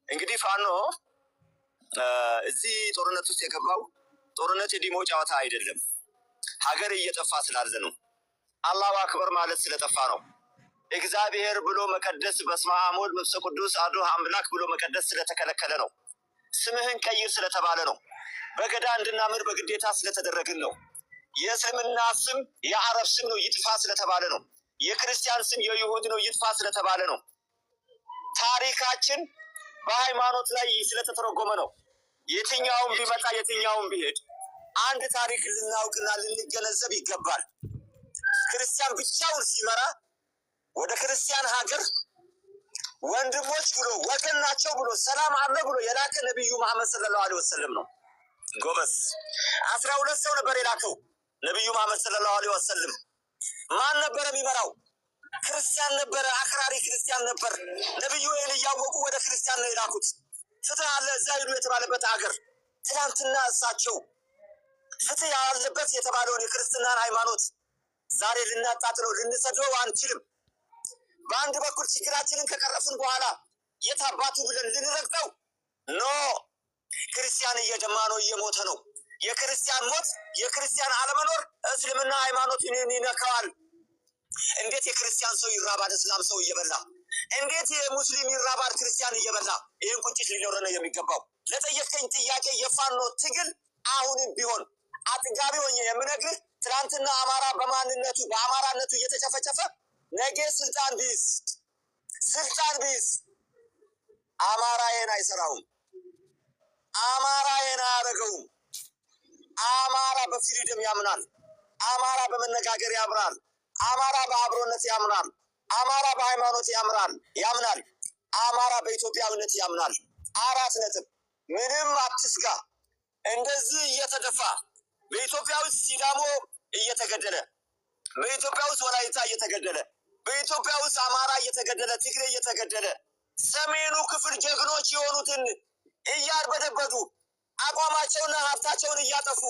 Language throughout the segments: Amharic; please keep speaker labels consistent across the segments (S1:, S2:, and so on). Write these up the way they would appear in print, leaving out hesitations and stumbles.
S1: እንግዲህ ፋኖ እዚህ ጦርነት ውስጥ የገባው ጦርነት የዲሞ ጨዋታ አይደለም። ሀገር እየጠፋ ስላለ ነው። አላሁ አክበር ማለት ስለጠፋ ነው። እግዚአብሔር ብሎ መቀደስ በስመ አብ ወወልድ ወመንፈስ ቅዱስ አሐዱ አምላክ ብሎ መቀደስ ስለተከለከለ ነው። ስምህን ቀይር ስለተባለ ነው። በገዳ እንድናምር በግዴታ ስለተደረግን ነው። የእስልምና ስም የአረብ ስም ነው ይጥፋ ስለተባለ ነው። የክርስቲያን ስም የይሁድ ነው ይጥፋ ስለተባለ ነው። ታሪካችን በሃይማኖት ላይ ስለተተረጎመ ነው። የትኛውም ቢመጣ የትኛውም ቢሄድ አንድ ታሪክ ልናውቅና ልንገነዘብ ይገባል። ክርስቲያን ብቻውን ሲመራ ወደ ክርስቲያን ሀገር ወንድሞች ብሎ ወገን ናቸው ብሎ ሰላም አለ ብሎ የላከ ነብዩ መሐመድ ሰለላሁ ዐለይሂ ወሰለም ነው። ጎበስ 12 ሰው ነበር የላከው ነብዩ መሐመድ ሰለላሁ ዐለይሂ ወሰለም። ማን ነበር የሚመራው? ክርስቲያን ነበር። አክራሪ ክርስቲያን ነበር። ነብዩ ይህን እያወቁ ወደ ክርስቲያን ነው የላኩት። ፍትህ አለ እዛ ሂዱ የተባለበት ሀገር ትናንትና እሳቸው ፍትህ ያለበት የተባለውን የክርስትናን ሃይማኖት ዛሬ ልናጣጥለው ልንሰድበው አንችልም። በአንድ በኩል ችግራችንን ከቀረፍን በኋላ የት አባቱ ብለን ልንረግጠው ኖ። ክርስቲያን እየደማ ነው፣ እየሞተ ነው። የክርስቲያን ሞት የክርስቲያን አለመኖር እስልምና ሃይማኖትን ይነካዋል። እንዴት የክርስቲያን ሰው ይራባል እስላም ሰው እየበላ? እንዴት የሙስሊም ይራባል ክርስቲያን እየበላ? ይህን ቁጭት ሊኖረን ነው የሚገባው። ለጠየቀኝ ጥያቄ የፋኖ ትግል አሁንም ቢሆን አጥጋቢ ሆኜ የምነግርህ ትናንትና አማራ በማንነቱ በአማራነቱ እየተጨፈጨፈ ነገ ስልጣን ቢይዝ አማራ ይሄን አይሰራውም። አማራ ይሄን አያደርገውም። አማራ በፍሪደም ያምናል። አማራ በመነጋገር ያምናል። አማራ በአብሮነት ያምናል። አማራ በሃይማኖት ያምናል። አማራ በኢትዮጵያዊነት ያምናል። 4 ነጥብ። ምንም አትስጋ። እንደዚህ እየተደፋ በኢትዮጵያ ውስጥ ሲዳሞ እየተገደለ፣ በኢትዮጵያ ውስጥ ወላይታ እየተገደለ፣ በኢትዮጵያ ውስጥ አማራ እየተገደለ፣ ትግሬ እየተገደለ፣ ሰሜኑ ክፍል ጀግኖች የሆኑትን እያርበደበዱ አቋማቸውና ሀብታቸውን እያጠፉ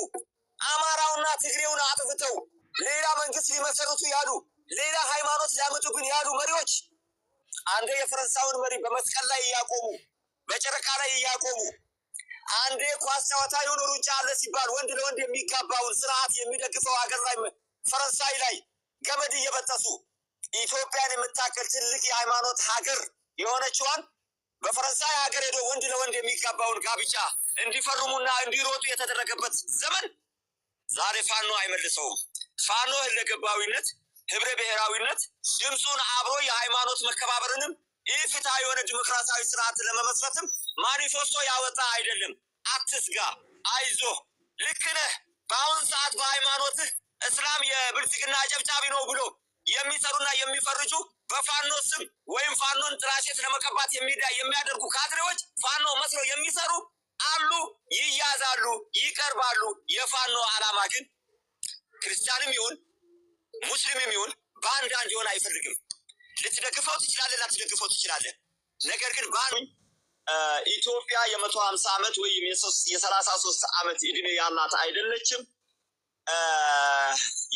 S1: አማራውና ትግሬውን አጥፍተው ሌላ መንግስት ሊመሰርቱ ያሉ ሌላ ሃይማኖት ሊያመጡብን ያሉ መሪዎች አንዴ የፈረንሳዩን መሪ በመስቀል ላይ እያቆሙ በጨረቃ ላይ እያቆሙ አንዴ ኳስ ጨዋታ የሆነ ሩጫ አለ ሲባል ወንድ ለወንድ የሚጋባውን ስርዓት የሚደግፈው ሀገር ላይ ፈረንሳይ ላይ ገመድ እየበጠሱ ኢትዮጵያን የምታከል ትልቅ የሃይማኖት ሀገር የሆነችዋን በፈረንሳይ ሀገር ሄዶ ወንድ ለወንድ የሚጋባውን ጋብቻ እንዲፈርሙና እንዲሮጡ የተደረገበት ዘመን ዛሬ ፋኖ አይመልሰውም። ፋኖ ህለገባዊነት፣ ህብረ ብሔራዊነት ድምፁን አብሮ የሃይማኖት መከባበርንም ኢፍትሐዊ የሆነ ዲሞክራሲያዊ ስርዓት ለመመስረትም ማኒፌስቶ ያወጣ አይደለም። አትስጋ፣ አይዞህ፣ ልክ ነህ። በአሁን ሰዓት በሃይማኖትህ እስላም የብልጽግና አጨብጫቢ ነው ብሎ የሚሰሩና የሚፈርጁ በፋኖ ስም ወይም ፋኖን ጥላሸት ለመቀባት የሚያደርጉ ካድሬዎች ፋኖ መስለው የሚሰሩ አሉ፣ ይያዛሉ፣ ይቀርባሉ። የፋኖ ዓላማ ግን ክርስቲያንም ይሁን ሙስሊምም ይሁን በአንድ እንዲሆን አይፈልግም። ልትደግፈው ትችላለህ፣ ላትደግፈው ትችላለህ። ነገር ግን ኢትዮጵያ የ150 ዓመት ወይም የ33 ዓመት እድሜ ያላት አይደለችም።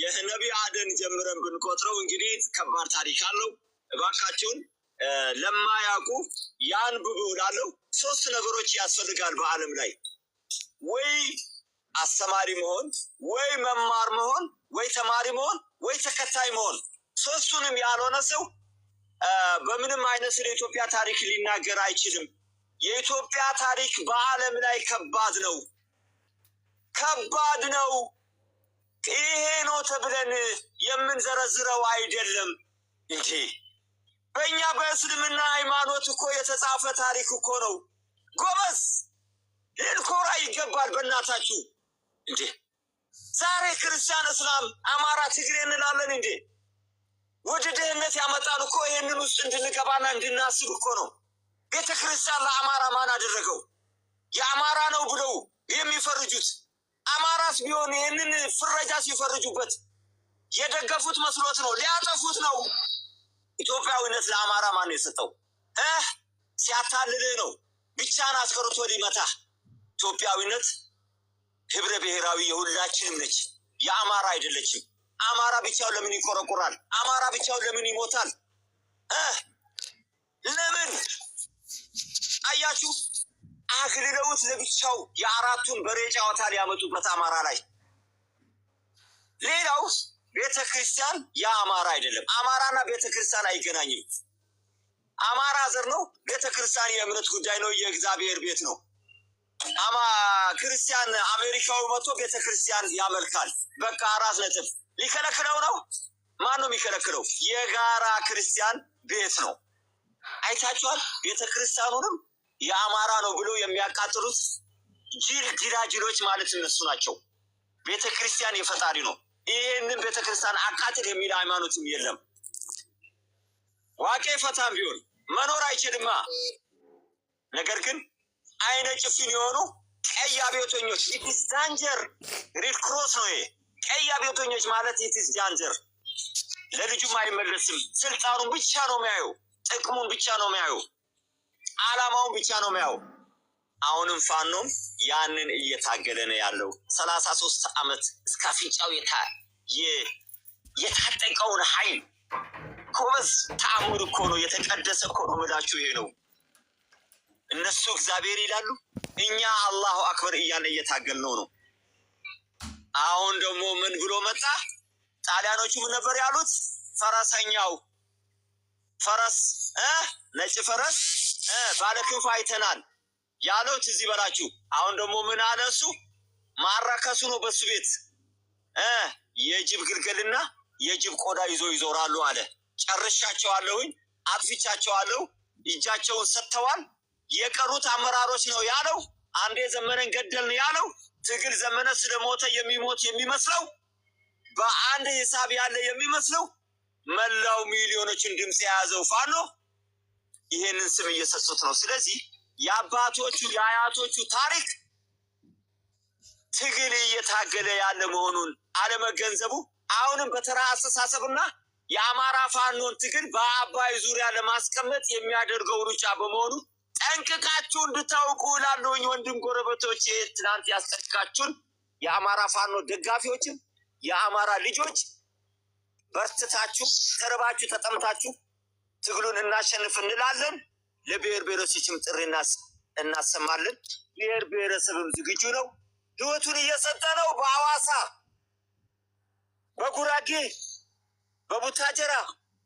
S1: የነቢ አደን ጀምረን ብንቆጥረው እንግዲህ ከባድ ታሪክ አለው። እባካችሁን ለማያውቁ ያንብቡ እላለሁ። 3 ነገሮች ያስፈልጋል በዓለም ላይ ወይ አስተማሪ መሆን፣ ወይ መማር መሆን፣ ወይ ተማሪ መሆን፣ ወይ ተከታይ መሆን። 3ቱንም ያልሆነ ሰው በምንም አይነት ስለ ኢትዮጵያ ታሪክ ሊናገር አይችልም። የኢትዮጵያ ታሪክ በዓለም ላይ ከባድ ነው። ይሄ ነው ተብለን የምንዘረዝረው አይደለም እንጂ በእኛ በእስልምና ሃይማኖት እኮ የተጻፈ ታሪክ እኮ ነው። ጎበዝ ልንኮራ ይገባል። በእናታችሁ እንዴ ዛሬ ክርስቲያን፣ እስላም፣ አማራ፣ ትግሬ እንላለን እንዴ? ወደ ድህነት ያመጣን እኮ ይህንን ውስጥ እንድንገባና እንድናስብ እኮ ነው። ቤተ ክርስቲያን ለአማራ ማን አደረገው? የአማራ ነው ብለው የሚፈርጁት አማራስ ቢሆን ይህንን ፍረጃ ሲፈርጁበት የደገፉት መስሎት ነው፣ ሊያጠፉት ነው። ኢትዮጵያዊነት ለአማራ ማን ነው የሰጠው? ሲያታልልህ ነው ብቻን አስቀርቶ ሊመታ። ኢትዮጵያዊነት ህብረ ብሔራዊ የሁላችንም ነች፣ የአማራ አይደለችም። አማራ ብቻው ለምን ይቆረቆራል? አማራ ብቻው ለምን ይሞታል? ለምን? አያችሁ፣ አግልለውት ለብቻው የአራቱን በሬ ጨዋታ ሊያመጡበት አማራ ላይ። ሌላው ቤተ ክርስቲያን የአማራ አይደለም። አማራና ቤተ ክርስቲያን አይገናኝም። አማራ ዘር ነው፣ ቤተ ክርስቲያን የእምነት ጉዳይ ነው፣ የእግዚአብሔር ቤት ነው። ክርስቲያን አሜሪካው መጥቶ ቤተ ክርስቲያን ያመልካል። በቃ 4 ነጥብ። ሊከለክለው ነው። ማን ነው የሚከለክለው? የጋራ ክርስቲያን ቤት ነው። አይታችኋል። ቤተ ክርስቲያኑንም የአማራ ነው ብሎ የሚያቃጥሉት ጅላጅሎች ማለት እነሱ ናቸው። ቤተ ክርስቲያን የፈጣሪ ነው። ይህንን ቤተ ክርስቲያን አቃጥል የሚል ሃይማኖትም የለም። ዋቄ ፈታም ቢሆን መኖር አይችልማ። ነገር ግን አይነ ጭፍን የሆኑ ቀይ አብዮተኞች ኢትስ ዳንጀር ሬድ ክሮስ ነው። ቀይ አብዮተኞች ማለት ኢትስ ዳንጀር። ለልጁም አይመለስም። ስልጣኑን ብቻ ነው የሚያየው፣ ጥቅሙን ብቻ ነው የሚያየው፣ አላማውን ብቻ ነው የሚያየው። አሁንም ፋኖም ያንን እየታገለ ነው ያለው። 33 ዓመት እስከ አፍንጫው የታጠቀውን ኃይል ኮበዝ ተአምር እኮ ነው፣ የተቀደሰ እኮ ነው ምላችሁ። ይሄ ነው። እነሱ እግዚአብሔር ይላሉ፣ እኛ አላሁ አክበር እያለ እየታገልነው ነው። አሁን ደግሞ ምን ብሎ መጣ? ጣሊያኖቹ ምን ነበር ያሉት? ፈረሰኛው ፈረስ ነጭ ፈረስ ባለክንፍ አይተናል ያለው ትዝ ይበላችሁ። አሁን ደግሞ ምን አለ እሱ? ማራከሱ ነው በሱ ቤት የጅብ ግልገልና የጅብ ቆዳ ይዞ ይዞራሉ አለ። ጨርሻቸዋለሁኝ፣ አጥፍቻቸዋለሁ፣ እጃቸውን ሰጥተዋል። የቀሩት አመራሮች ነው ያለው። አንዴ ዘመነን ገደልን ያለው ትግል ዘመነ ስለሞተ የሚሞት የሚመስለው በአንድ ሂሳብ ያለ የሚመስለው መላው ሚሊዮኖችን ድምፅ የያዘው ፋኖ ይሄንን ስም እየሰጡት ነው። ስለዚህ የአባቶቹ የአያቶቹ ታሪክ ትግል እየታገለ ያለ መሆኑን አለመገንዘቡ አሁንም በተራ አስተሳሰብና የአማራ ፋኖን ትግል በአባይ ዙሪያ ለማስቀመጥ የሚያደርገው ሩጫ በመሆኑ ጠንቅቃችሁ እንድታውቁ ላለሁኝ ወንድም ጎረቤቶች፣ ትናንት ያስጠንቅቃችሁን የአማራ ፋኖ ደጋፊዎችም የአማራ ልጆች በርትታችሁ ተርባችሁ ተጠምታችሁ ትግሉን እናሸንፍ እንላለን። ለብሔር ብሔረሰቦችም ጥሪ እናሰማለን። ብሔር ብሔረሰብም ዝግጁ ነው፣ ህይወቱን እየሰጠ ነው። በሐዋሳ በጉራጌ በቡታጀራ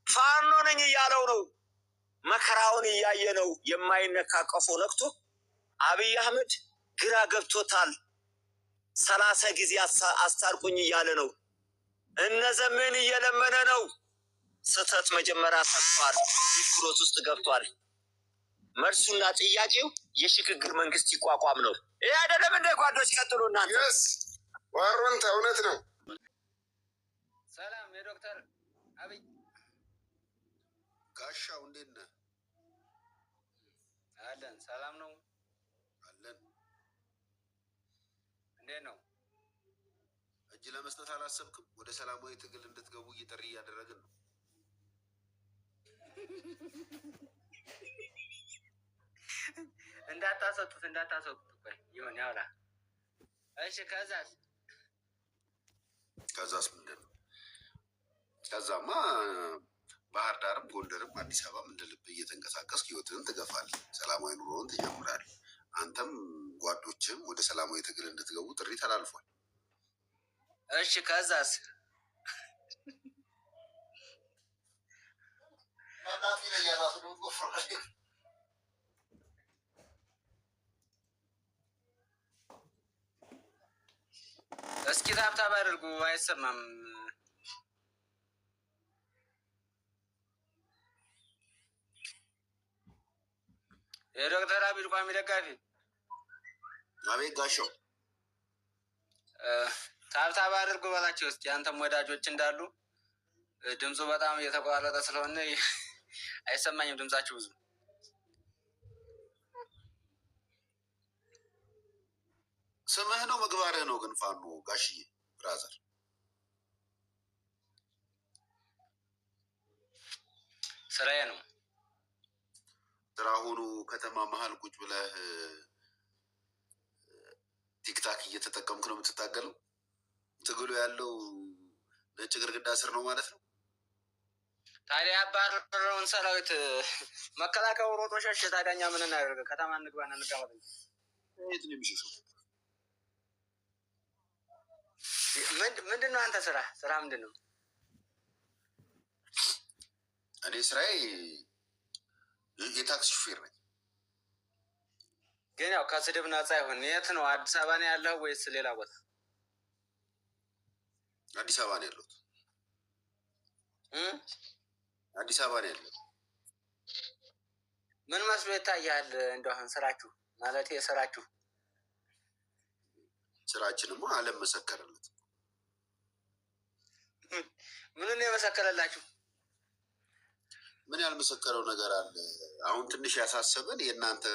S1: ፋኖ ነኝ እያለው ነው። መከራውን እያየ ነው። የማይነካ ቀፎ ነክቶ አብይ አህመድ ግራ ገብቶታል። 30 ጊዜ አስታርቁኝ እያለ ነው። እነዘመን እየለመነ ነው። ስህተት መጀመሪያ ሰጥቷል። ዲክሮት ውስጥ ገብቷል። መልሱና ጥያቄው የሽግግር መንግስት ይቋቋም ነው። ይሄ አይደለም እንደ ጓዶች ቀጥሉ እናንተ።
S2: ዋሮንታ እውነት ነው።
S3: ሰላም የዶክተር አብይ
S2: ጋሻው እንዴት ነህ?
S3: አለን። ሰላም ነው
S2: አለን።
S3: እንዴት ነው?
S2: እጅ ለመስጠት አላሰብክም? ወደ ሰላማዊ ትግል እንድትገቡ ጥሪ እያደረግን ነው።
S3: እንዳታሰጡት ቆይ ይሁን ያውላ። እሺ
S2: ከዛስ ምንድን ነው? ከዛማ ባህር ዳርም ጎንደርም አዲስ አበባም እንደ ልብ እየተንቀሳቀስክ ህይወትን ትገፋለህ፣ ሰላማዊ ኑሮውን ትጀምራለህ። አንተም ጓዶችም ወደ ሰላማዊ ትግል እንድትገቡ ጥሪ ተላልፏል።
S3: እሺ ከዛስ? እስኪ ታብታብ አድርጉ፣ አይሰማም። የዶክተር አብይ ቋሚ ደጋፊ
S2: አቤት ጋሻው፣
S3: ታብታብ አድርጉ በላቸው እስኪ። አንተም ወዳጆች እንዳሉ ድምፁ በጣም እየተቋረጠ ስለሆነ አይሰማኝም ድምጻችሁ ብዙ።
S2: ስምህ ነው ምግባርህ ነው ግን ፋኖ ጋሽዬ ብራዘር?
S3: ስራዬ ነው።
S2: ስራ ሆኖ ከተማ መሀል ቁጭ ብለህ ቲክታክ እየተጠቀምክ ነው የምትታገለው? ትግሉ ያለው ነጭ ግድግዳ ስር ነው ማለት ነው?
S3: ታዲያ ያባረረውን ሰራዊት መከላከያው ሮጦ ሸሸ። ታዲያ እኛ ምን እናደርግ? ከተማ እንግባና እንቀመጥ እንጂ
S2: የት ነው የሚሸሸው?
S3: ምንድን ነው አንተ ስራ ምንድን ነው?
S2: እኔ ስራዬ የታክሲ ሹፌር ነኝ።
S3: ግን ያው ከስድብ ነፃ ይሁን። የት ነው? አዲስ አበባ ነው ያለው ወይስ ሌላ ቦታ?
S2: አዲስ አበባ ነው ያለሁት። አዲስ አበባ ነው ያለሁት።
S3: ምን መስሎ ይታያል? እንደሆነ ስራችሁ ማለት የስራችሁ
S2: ስራችንማ ዓለም መሰከረለት።
S3: ምንን የመሰከረላችሁ?
S2: ምን ያልመሰከረው ነገር አለ? አሁን ትንሽ ያሳሰበን የእናንተ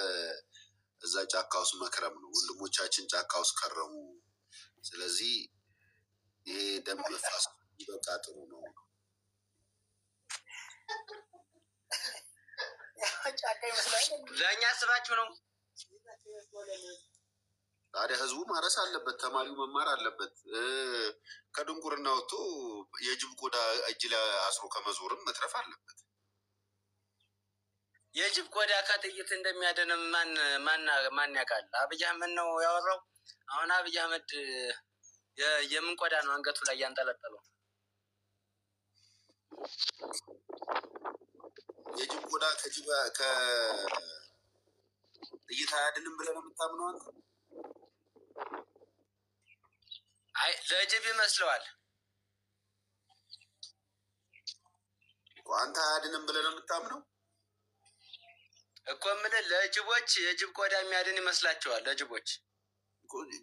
S2: እዛ ጫካ ውስጥ መክረም ነው። ወንድሞቻችን ጫካ ውስጥ ከረሙ። ስለዚህ ይሄ ደም መፋሰስ በቃ ጥሩ ነው።
S3: ለእኛ አስባችሁ ነው።
S2: ታዲያ ህዝቡ ማረስ አለበት፣ ተማሪው መማር አለበት። ከድንቁርና ወጥቶ የጅብ ቆዳ እጅ ላይ አስሮ ከመዞርም መትረፍ አለበት።
S3: የጅብ ቆዳ ከጥይት እንደሚያደንም ማን ያውቃል? አብይ አህመድ ነው ያወራው። አሁን አብይ አህመድ የምን ቆዳ ነው አንገቱ ላይ ያንጠለጠለው?
S2: የጅብ ቆዳ ከጥይት አያድንም ብለህ ነው የምታምነው አንተ?
S3: አይ ለጅብ ይመስለዋል።
S2: አንተ አያድንም ብለህ ነው የምታምነው
S3: እኮ። የምልህ ለጅቦች የጅብ ቆዳ የሚያድን ይመስላቸዋል። ለጅቦች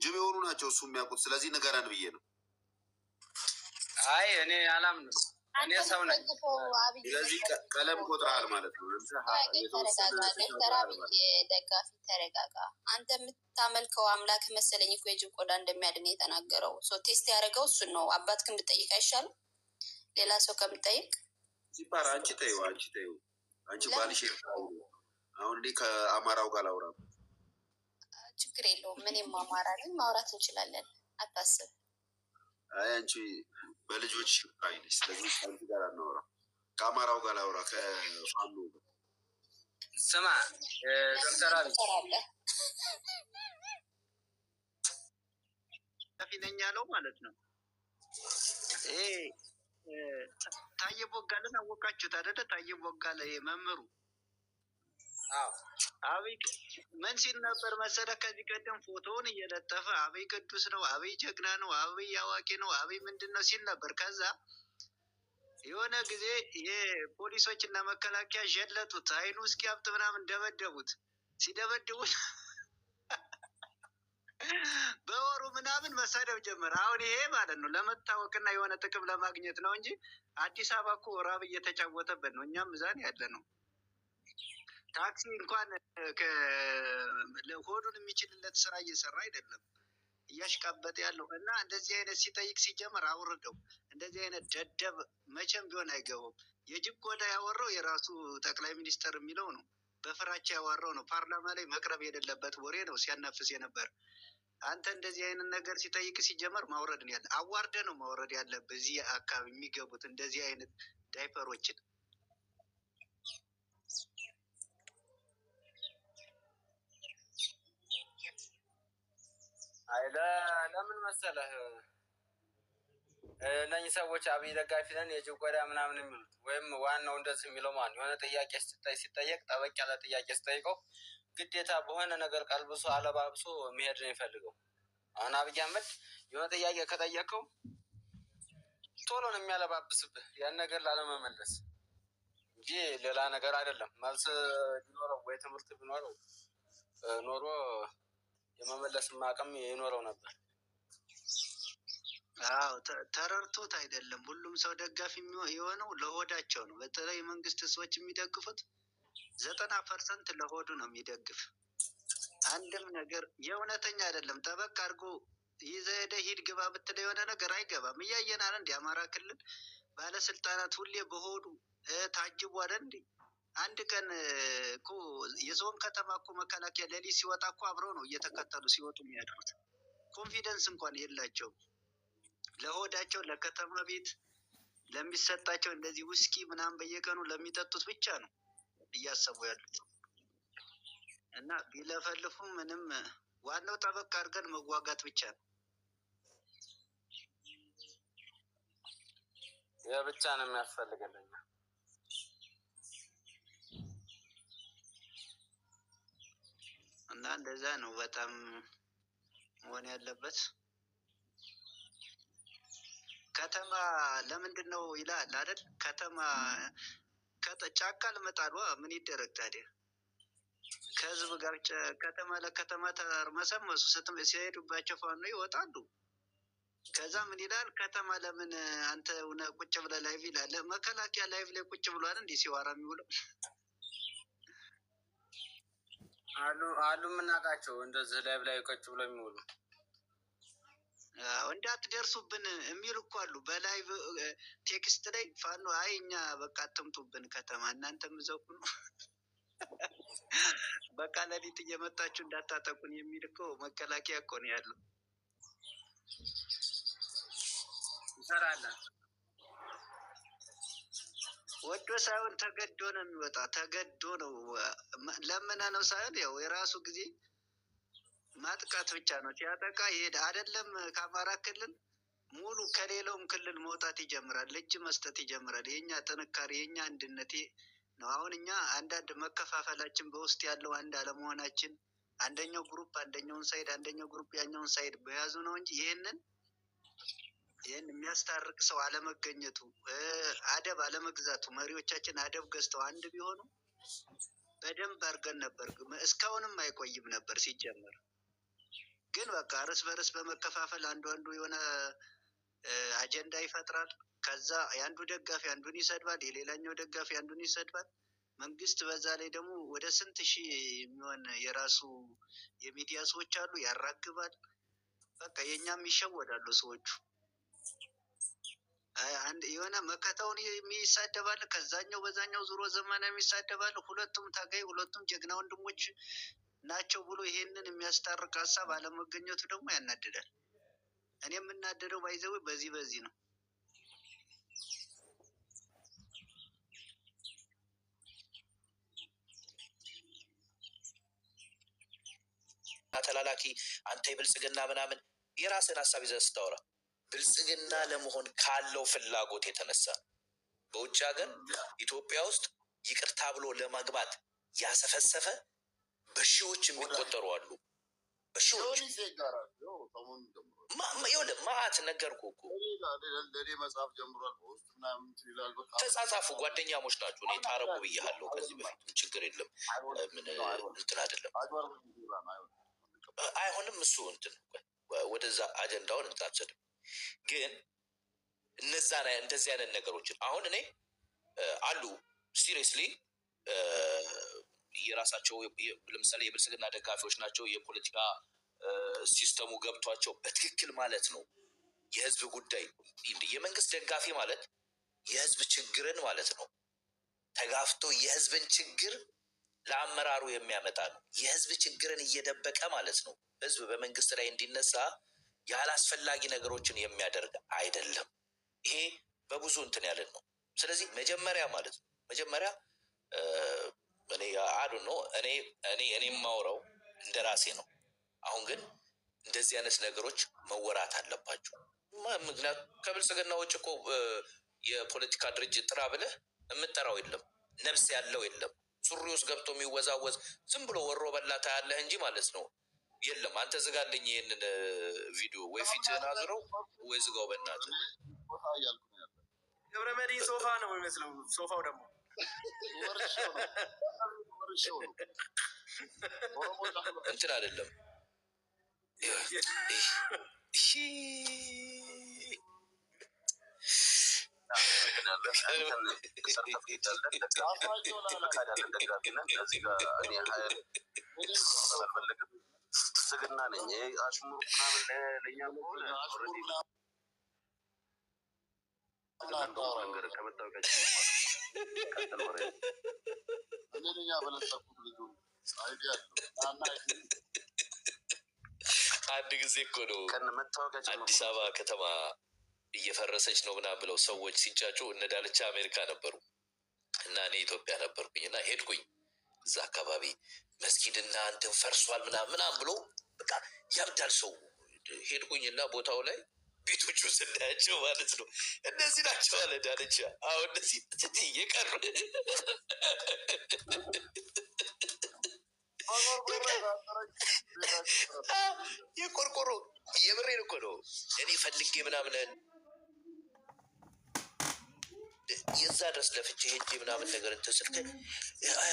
S2: ጅብ የሆኑ ናቸው እሱ የሚያውቁት። ስለዚህ ንገረን ብዬ ነው።
S3: አይ እኔ አላምንም። እኔ ሰው ነኝ።
S2: ስለዚህ ቀለም ቆጥረሃል ማለት ነው።
S4: ደጋፊ ተረጋጋ። አንተ የምታመልከው አምላክ መሰለኝ እኮ የጅብ ቆዳ እንደሚያድን የተናገረው። ቴስት ያደረገው እሱን ነው። አባትክን ብጠይቅ አይሻልም? ሌላ ሰው ከምጠይቅ
S2: ሲባል አንቺ ተይው። አንቺ ባልሽ አሁን እኔ ከአማራው ጋር ላውራ።
S4: ችግር የለውም። እኔም አማራ ነኝ፣ ማውራት እንችላለን። አታስብ።
S2: አይ አንቺ በልጆች ሽፍራይ ነች። ስለዚህ ከአንቺ ጋር አናወራ፣ ከአማራው ጋር ላውራ። ከፋኖ
S3: ስማ ዶክተር አብይ
S5: ነኝ ያለው ማለት ነው። ታየ ቦጋለን አወቃችሁት አይደለ? ታየ ቦጋለ መምህሩ አብይ ምን ሲል ነበር መሰለ? ከዚህ ቀደም ፎቶውን እየለጠፈ አብይ ቅዱስ ነው፣ አብይ ጀግና ነው፣ አብይ አዋቂ ነው፣ አብይ ምንድን ነው ሲል ነበር። ከዛ የሆነ ጊዜ የፖሊሶች እና መከላከያ ዠለጡት፣ አይኑ እስኪያብጥ ምናምን ደበደቡት። ሲደበድቡት በወሩ ምናምን መሳደብ ጀመረ። አሁን ይሄ ማለት ነው ለመታወቅና የሆነ ጥቅም ለማግኘት ነው እንጂ አዲስ አበባ እኮ ራብ እየተጫወተበት ነው። እኛም እዛን ያለ ነው። ታክሲ እንኳን ሆዱን የሚችልለት ስራ እየሰራ አይደለም፣ እያሽቃበጠ ያለው እና እንደዚህ አይነት ሲጠይቅ ሲጀመር አውርደው። እንደዚህ አይነት ደደብ መቼም ቢሆን አይገቡም። የጅብ ቆዳ ያወራው የራሱ ጠቅላይ ሚኒስተር የሚለው ነው። በፍራቻ ያወራው ነው። ፓርላማ ላይ መቅረብ የሌለበት ወሬ ነው ሲያናፍስ የነበር። አንተ እንደዚህ አይነት ነገር ሲጠይቅ ሲጀመር ማውረድ ነው ያለ፣ አዋርደ ነው ማውረድ ያለበት። እዚህ አካባቢ የሚገቡት እንደዚህ አይነት ዳይፐሮችን
S3: ለምን መሰለህ እነኝህ ሰዎች አብይ ደጋፊ ነን የጅብ ቆዳ ምናምን የሚሉት ወይም ዋናው እንደዚህ የሚለው ማለት የሆነ ጥያቄ ሲጠየቅ ጠበቅ ያለ ጥያቄ ሲጠይቀው ግዴታ በሆነ ነገር ቀልብሶ አለባብሶ መሄድ ነው የሚፈልገው። አሁን አብይ አህመድ የሆነ ጥያቄ ከጠየቀው ቶሎ ነው የሚያለባብስብህ ያን ነገር ላለመመለስ እንጂ ሌላ ነገር አይደለም። መልስ ቢኖረው ወይ ትምህርት ቢኖረው ኖሮ የመመለስ አቅም ይኖረው ነበር።
S5: አዎ ተረርቶት አይደለም። ሁሉም ሰው ደጋፊ የሆነው ለሆዳቸው ነው። በተለይ መንግስት ሰዎች የሚደግፉት 90% ለሆዱ ነው የሚደግፍ። አንድም ነገር የእውነተኛ አይደለም። ጠበቅ አድርጎ ይዘህ ሄደህ ሂድ ግባ ብትለው የሆነ ነገር አይገባም። እያየናል እንዲ አማራ ክልል ባለስልጣናት ሁሌ በሆዱ ታጅቡ አይደል እንዴ? አንድ ቀን እኮ የዞን ከተማ እኮ መከላከያ ሌሊት ሲወጣ እኮ አብረው ነው እየተከተሉ ሲወጡ የሚያድሩት። ኮንፊደንስ እንኳን የላቸውም። ለሆዳቸው ለከተማ ቤት ለሚሰጣቸው እንደዚህ ውስኪ ምናምን በየቀኑ ለሚጠጡት ብቻ ነው እያሰቡ ያሉት እና ቢለፈልፉ ምንም ዋናው ጠበቅ አድርገን መዋጋት ብቻ ነው።
S3: ያ ብቻ ነው የሚያስፈልገን
S5: እና እንደዛ ነው በጣም መሆን ያለበት። ከተማ ለምንድን ነው ይላል አይደል? ከተማ ጫካ ልመጣሉ ምን ይደረግ ታዲያ? ከህዝብ ጋር ከተማ ለከተማ ተርመሰመሱ ሲሄዱባቸው ፋኖ ይወጣሉ። ከዛ ምን ይላል? ከተማ ለምን አንተ ቁጭ ብለህ ላይቭ ይላል። መከላከያ ላይቭ ላይ ቁጭ ብሏል እንዲህ ሲዋራ የሚውለው
S3: አሉ የምናውቃቸው እንደዚህ ላይቭ ላይ ቁጭ ብለው የሚውሉ
S5: እንዳትደርሱብን የሚሉ እኮ አሉ። በላይቭ ቴክስት ላይ ፋኖ አይ እኛ በቃ አትምጡብን ከተማ እናንተም ዘቁ ነው በቃ ለሊት እየመጣችሁ እንዳታጠቁን የሚል እኮ መከላከያ እኮ ነው ያለው።
S3: እንሰራለን
S5: ወዶ ሳይሆን ተገዶ ነው የሚወጣ። ተገዶ ነው ለምነ ነው ሳይሆን ያው የራሱ ጊዜ ማጥቃት ብቻ ነው። ሲያጠቃ ይሄድ አይደለም ከአማራ ክልል ሙሉ ከሌላውም ክልል መውጣት ይጀምራል። እጅ መስጠት ይጀምራል። የኛ ጥንካሬ የኛ አንድነት ነው። አሁን እኛ አንዳንድ መከፋፈላችን በውስጥ ያለው አንድ አለመሆናችን አንደኛው ግሩፕ አንደኛውን ሳይድ አንደኛው ግሩፕ ያኛውን ሳይድ በያዙ ነው እንጂ ይህን የሚያስታርቅ ሰው አለመገኘቱ አደብ አለመግዛቱ መሪዎቻችን አደብ ገዝተው አንድ ቢሆኑ በደንብ አድርገን ነበር። እስካሁንም አይቆይም ነበር ሲጀመር። ግን በቃ እርስ በርስ በመከፋፈል አንዱ የሆነ አጀንዳ ይፈጥራል። ከዛ የአንዱ ደጋፊ አንዱን ይሰድባል፣ የሌላኛው ደጋፊ አንዱን ይሰድባል። መንግስት በዛ ላይ ደግሞ ወደ ስንት ሺህ የሚሆን የራሱ የሚዲያ ሰዎች አሉ፣ ያራግባል። በቃ የእኛም ይሸወዳሉ ሰዎቹ። አንድ የሆነ መከታውን የሚሳደባል፣ ከዛኛው በዛኛው ዙሮ ዘመን የሚሳደባል። ሁለቱም ታጋይ ሁለቱም ጀግና ወንድሞች ናቸው ብሎ ይሄንን የሚያስታርቅ ሀሳብ አለመገኘቱ ደግሞ ያናድዳል። እኔ የምናደደው ባይዘው በዚህ ነው።
S6: ተላላኪ አንተ የብልጽግና ምናምን የራስን ሀሳብ ይዘህ ስታወራ ብልጽግና ለመሆን ካለው ፍላጎት የተነሳ በውጭ ሀገር ኢትዮጵያ ውስጥ ይቅርታ ብሎ ለማግባት ያሰፈሰፈ በሺዎች የሚቆጠሩ አሉ። በሺዎች ማአት ነገርኩህ እኮ ተጻጻፉ፣ ጓደኛሞች ናቸው። እኔ ታረቁ ብያለሁ ከዚህ በፊት ችግር የለም። ምን እንትን አይደለም አይሆንም። እሱ እንትን ወደዛ አጀንዳውን እንታሰድም። ግን እነዛ እንደዚህ አይነት ነገሮችን አሁን እኔ አሉ ሲሪየስሊ የራሳቸው ለምሳሌ የብልጽግና ደጋፊዎች ናቸው። የፖለቲካ ሲስተሙ ገብቷቸው በትክክል ማለት ነው የህዝብ ጉዳይ የመንግስት ደጋፊ ማለት የህዝብ ችግርን ማለት ነው ተጋፍቶ የህዝብን ችግር ለአመራሩ የሚያመጣ ነው። የህዝብ ችግርን እየደበቀ ማለት ነው ህዝብ በመንግስት ላይ እንዲነሳ ያላስፈላጊ ነገሮችን የሚያደርግ አይደለም። ይሄ በብዙ እንትን ያለን ነው። ስለዚህ መጀመሪያ ማለት ነው መጀመሪያ እኔ አዱ ነው እኔ የማወራው እንደ ራሴ ነው። አሁን ግን እንደዚህ አይነት ነገሮች መወራት አለባቸው። ምክንያቱም ከብልጽግና ውጭ እኮ የፖለቲካ ድርጅት ጥራ ብለህ የምጠራው የለም፣ ነፍስ ያለው የለም። ሱሪ ውስጥ ገብቶ የሚወዛወዝ ዝም ብሎ ወሮ በላታ ያለህ እንጂ ማለት ነው የለም። አንተ ዝጋልኝ ይህንን ቪዲዮ፣ ወይ ፊትህን አዝረው ወይ ዝጋው በእናትህ።
S7: ገብረመድህን ሶፋ ነው የሚመስለው። ሶፋው ደግሞ
S6: እንትን አይደለም።
S2: ብልጽግና ነኝ አሽሙር ምናምን ለእኛ ከሆነ
S6: አንድ ጊዜ እኮ ነው አዲስ አበባ ከተማ እየፈረሰች ነው ምናምን ብለው ሰዎች ሲንጫጩ እነ ዳልቻ አሜሪካ ነበሩ እና እኔ ኢትዮጵያ ነበርኩኝ እና ሄድኩኝ እዛ አካባቢ መስጊድና እንትን ፈርሷል ምናምን ብሎ በቃ ያብዳል ሰው። ሄድኩኝ እና ቦታው ላይ ቤቶቹ ስናያቸው ማለት ነው እነዚህ ናቸው አለ ዳልቻ። አሁን እነዚህ የቀሩ የቆርቆሮ የብሬን እኮ ነው እኔ ፈልጌ ምናምን የዛ ድረስ ለፍቼ ሄጄ ምናምን ነገር እንትን ስልክ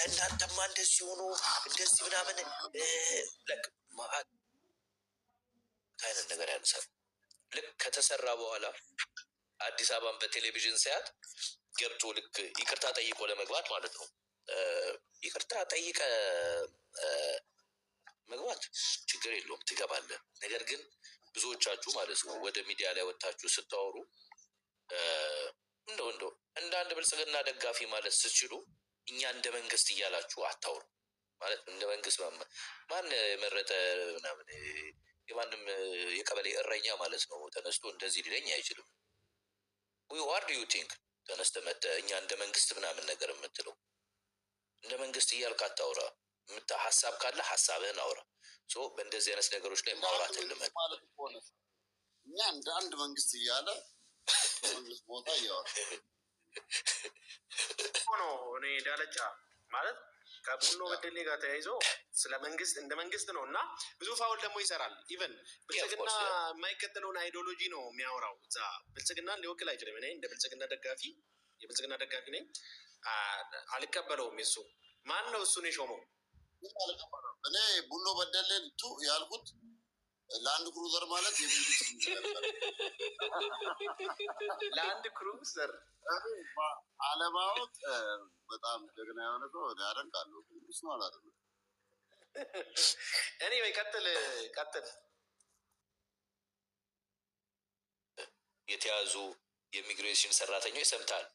S6: እናንተማ እንደዚህ ሆኖ እንደዚህ ምናምን ማአት አይነት ነገር ያነሳል። ልክ ከተሰራ በኋላ አዲስ አበባን በቴሌቪዥን ሳያት ገብቶ ልክ ይቅርታ ጠይቆ ለመግባት ማለት ነው። ይቅርታ ጠይቀ መግባት ችግር የለውም ትገባለህ። ነገር ግን ብዙዎቻችሁ ማለት ነው ወደ ሚዲያ ላይ ወጣችሁ ስታወሩ እንደው እንደ አንድ ብልጽግና ደጋፊ ማለት ስትችሉ እኛ እንደ መንግስት እያላችሁ አታውሩ። ማለት እንደ መንግስት ማን የመረጠ ምናምን የማንም የቀበሌ እረኛ ማለት ነው ተነስቶ እንደዚህ ሊለኝ አይችልም። what do you think ተነስተ መተ እኛ እንደ መንግስት ምናምን ነገር የምትለው እንደ መንግስት እያልክ አታውራ። ሀሳብ ካለ ሀሳብህን አውራ። በእንደዚህ አይነት ነገሮች ላይ ማውራት ልመድ
S2: እኛ እንደ አንድ መንግስት እያለ መንግስት ቦታ እያወራ
S7: ነው። እኔ ዳለቻ ማለት ከቡኖ በደሌ ጋር ተያይዞ ስለ መንግስት እንደ መንግስት ነው እና ብዙ ፋውል ደግሞ ይሰራል። ኢቨን ብልጽግና የማይከተለውን አይዲዮሎጂ ነው የሚያወራው። እዛ ብልጽግናን ሊወክል አይችልም። እኔ እንደ ብልጽግና ደጋፊ የብልጽግና ደጋፊ ነኝ፣ አልቀበለውም። የሱ ማን ነው እሱን የሾመው?
S2: እኔ ቡኖ በደሌን ያልኩት ለአንድ ክሩዘር ማለት
S7: ለአንድ ክሩዘር
S2: አለማወቅ በጣም ጀግና የሆነ ሰው ያደንቃለሁ። እሱ ማለት ነው።
S7: እኔ ወይ ቀጥል
S6: የተያዙ የኢሚግሬሽን ሰራተኞች ሰምታል።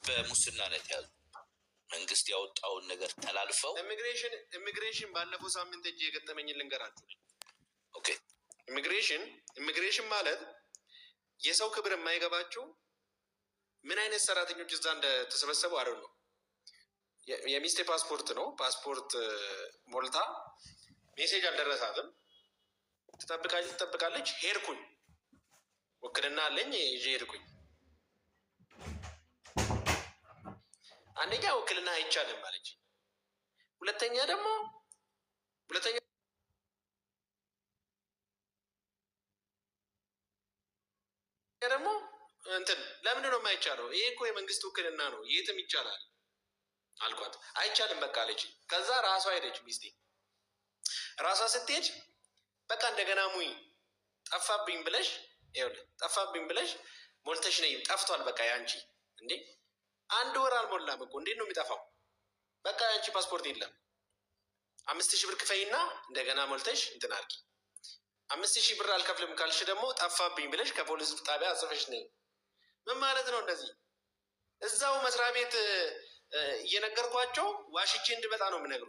S6: በሙስና ነው የተያዙ። መንግስት ያወጣውን ነገር ተላልፈው
S7: ኢሚግሬሽን ባለፈው ሳምንት እጅ የገጠመኝን ልንገራችሁ።
S6: ኦኬ ኢሚግሬሽን ማለት የሰው ክብር የማይገባቸው
S7: ምን አይነት ሰራተኞች እዛ እንደተሰበሰቡ አይደል ነው። የሚስቴ ፓስፖርት ነው። ፓስፖርት ሞልታ ሜሴጅ አልደረሳትም። ትጠብቃለች። ሄድኩኝ፣ ውክልና አለኝ ይዤ ሄድኩኝ። አንደኛ ውክልና አይቻልም አለች። ሁለተኛ ደግሞ እንትን ለምንድን ነው የማይቻለው? ይሄ እኮ የመንግስት ውክልና ነው፣ የትም ይቻላል አልኳት። አይቻልም በቃ አለች። ከዛ ራሷ ሄደች። ሚስቴ ራሷ ስትሄድ በቃ እንደገና ሙይ ጠፋብኝ ብለሽ ሞልተሽ ነይ። ጠፍቷል በቃ ያንቺ። እንዴ 1 ወር አልሞላም እኮ እንዴት ነው የሚጠፋው? በቃ ያንቺ ፓስፖርት የለም። 5000 ብር ክፈይና እንደገና ሞልተሽ እንትን አድርጊ። 5000 ብር አልከፍልም ካልሽ ደግሞ ጠፋብኝ ብለሽ ከፖሊስ ጣቢያ አጽፈሽ ነይ። ምን ማለት ነው? እንደዚህ እዛው መስሪያ ቤት እየነገርኳቸው ዋሽቼ እንድመጣ ነው የሚነግሩ።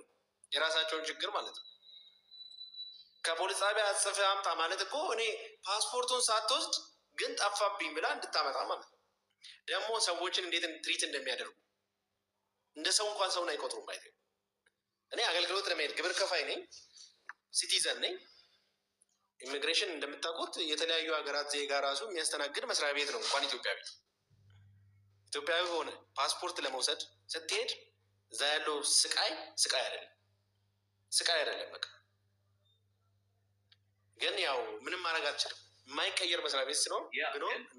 S7: የራሳቸውን ችግር ማለት ነው። ከፖሊስ ጣቢያ አጽፈ አምጣ ማለት እኮ እኔ ፓስፖርቱን ሳትወስድ ግን ጠፋብኝ ብላ እንድታመጣ ማለት ነው። ደግሞ ሰዎችን እንዴት ትሪት እንደሚያደርጉ እንደ ሰው እንኳን ሰውን አይቆጥሩም። ባይ እኔ አገልግሎት ለመሄድ ግብር ከፋይ ነኝ፣ ሲቲዘን ነኝ። ኢሚግሬሽን እንደምታውቁት የተለያዩ ሀገራት ዜጋ ራሱ የሚያስተናግድ መስሪያ ቤት ነው። እንኳን ኢትዮጵያዊ ሆነ ፓስፖርት ለመውሰድ ስትሄድ እዛ ያለው ስቃይ አይደለም። በቃ ግን ያው ምንም ማድረግ አልችልም። የማይቀየር መስሪያ ቤት ስለሆነ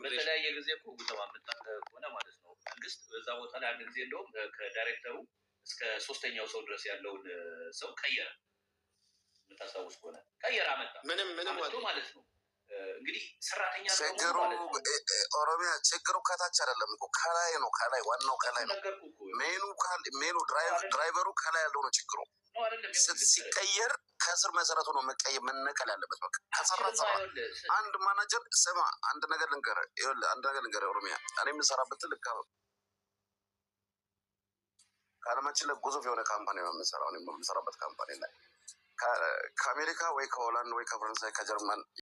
S6: በተለያየ ጊዜ እኮ ጉተማ ምጣት ሆነ ማለት ነው። መንግስት በዛ ቦታ ላይ አንድ ጊዜ እንደውም ከዳይሬክተሩ እስከ 3ኛው ሰው ድረስ ያለውን ሰው ቀየረ። የምታስታውስ ከሆነ ቀየረ አመጣ። ምንም ማለት ነው። እንግዲህ ሰራተኛ
S2: ችግሩ ኦሮሚያ ችግሩ ከታች አይደለም እኮ ከላይ ነው። ከላይ ዋናው ከላይ ነው። ሜኑ ድራይቨሩ ከላይ ያለው ነው ችግሩ። ሲቀየር ከስር መሰረቱ ነው መነቀል ያለበት። በቃ ከሰራ አንድ ማናጀር ስማ፣ አንድ ነገር ልንገርህ ኦሮሚያ፣ እኔ የምሰራበት ልክ ከአለማችን ላይ ግዙፍ የሆነ ካምፓኒ ነው የምንሰራው። የምሰራበት ካምፓኒ ላይ ከአሜሪካ ወይ ከሆላንድ ወይ ከፈረንሳይ ከጀርመን